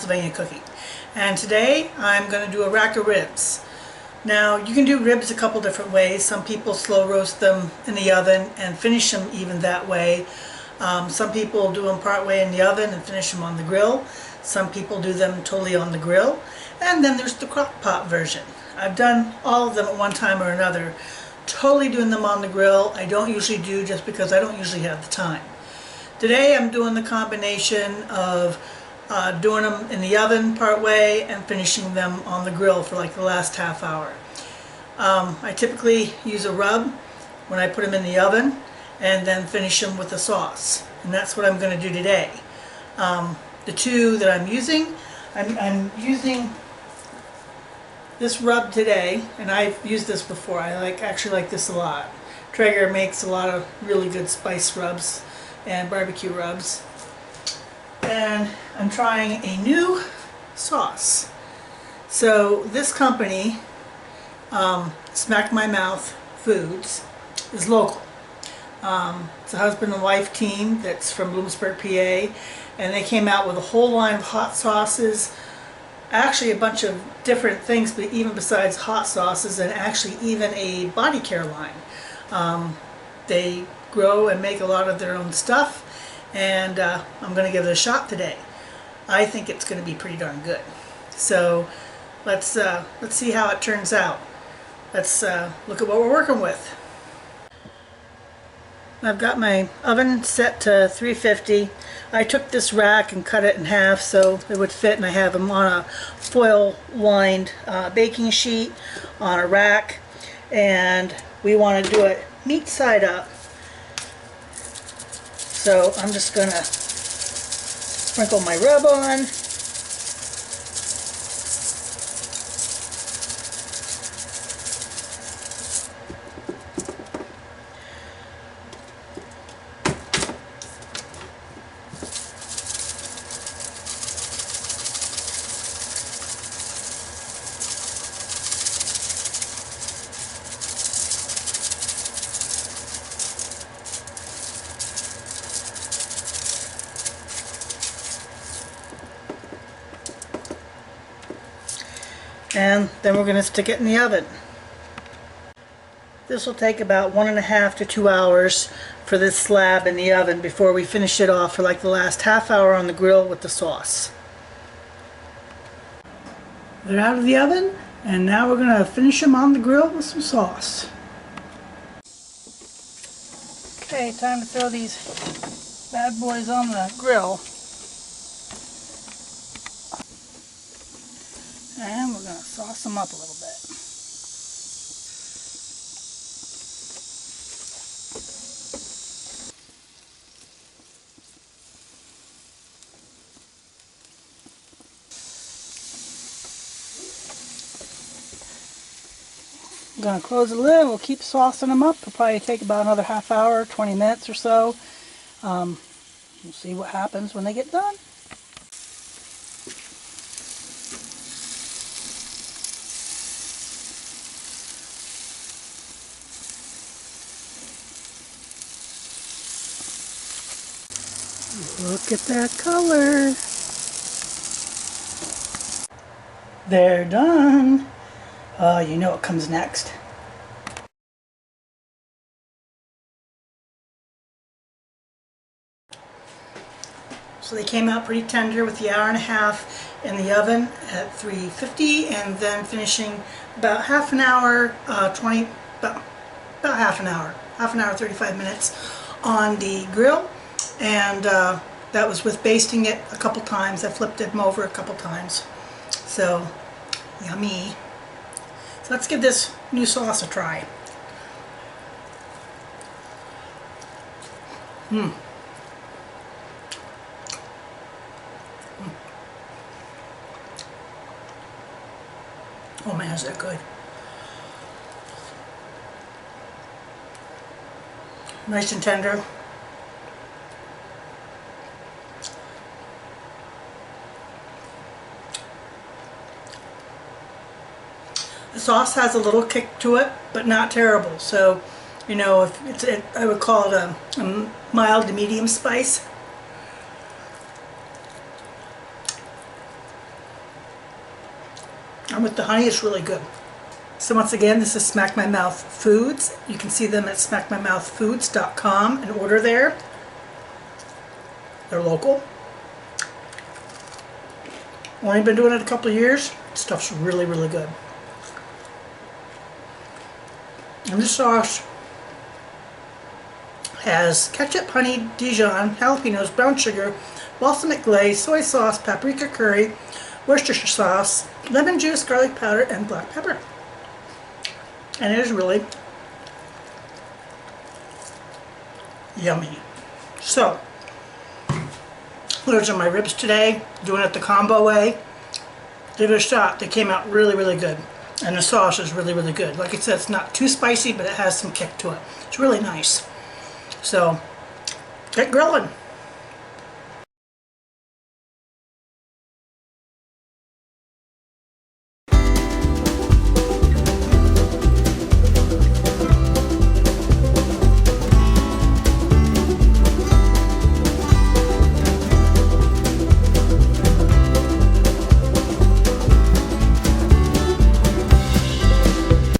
Pennsylvania Cooking. And today I'm going to do a rack of ribs. Now you can do ribs a couple different ways. Some people slow roast them in the oven and finish them even that way. Some people do them part way in the oven and finish them on the grill. Some people do them totally on the grill. And then there's the crock pot version. I've done all of them at one time or another. Totally doing them on the grill. I don't usually do just because I don't usually have the time. Today I'm doing the combination of doing them in the oven part way and finishing them on the grill for like the last half hour. I typically use a rub when I put them in the oven and then finish them with a sauce. And that's what I'm going to do today. The two that I'm using, I'm using this rub today, and I've used this before. I actually like this a lot. Traeger makes a lot of really good spice rubs and barbecue rubs. And I'm trying a new sauce. So this company, Smack My Mouth Foods, is local. It's a husband and wife team that's from Bloomsburg, PA, and they came out with a whole line of hot sauces, actually a bunch of different things, but even besides hot sauces, and actually even a body care line. They grow and make a lot of their own stuff, and I'm going to give it a shot today. I think it's going to be pretty darn good. So let's see how it turns out. Let's look at what we're working with. I've got my oven set to 350. I took this rack and cut it in half so it would fit, and I have them on a foil lined baking sheet on a rack, and we want to do it meat side up. So I'm just going to sprinkle my rub on. And then we're going to stick it in the oven. This will take about 1.5 to 2 hours for this slab in the oven before we finish it off for like the last half hour on the grill with the sauce. They're out of the oven, and now we're going to finish them on the grill with some sauce. Okay, time to throw these bad boys on the grill. And we're going to sauce them up a little bit. I'm going to close the lid. We'll keep saucing them up. It'll probably take about another half hour, 20 minutes or so. We'll see what happens when they get done. Look at that color. They're done. You know what comes next. So they came out pretty tender with the 1.5 hours in the oven at 350, and then finishing about half an hour, about half an hour, 35 minutes on the grill. And that was with basting it a couple times. I flipped them over a couple times. So, yummy. So let's give this new sauce a try. Oh man, is that good. Nice and tender. The sauce has a little kick to it, but not terrible. So, you know, if I would call it a mild to medium spice. And with the honey, it's really good. So once again, this is Smack My Mouth Foods. You can see them at smackmymouthfoods.com and order there. They're local. Only been doing it a couple of years. Stuff's really, really good. And this sauce has ketchup, honey, Dijon, jalapenos, brown sugar, balsamic glaze, soy sauce, paprika curry, Worcestershire sauce, lemon juice, garlic powder, and black pepper. And it is really yummy. So, those are my ribs today, doing it the combo way. Give it a shot. They came out really, really good. And the sauce is really, really good. Like I said, it's not too spicy, but it has some kick to it. It's really nice. So, get grilling.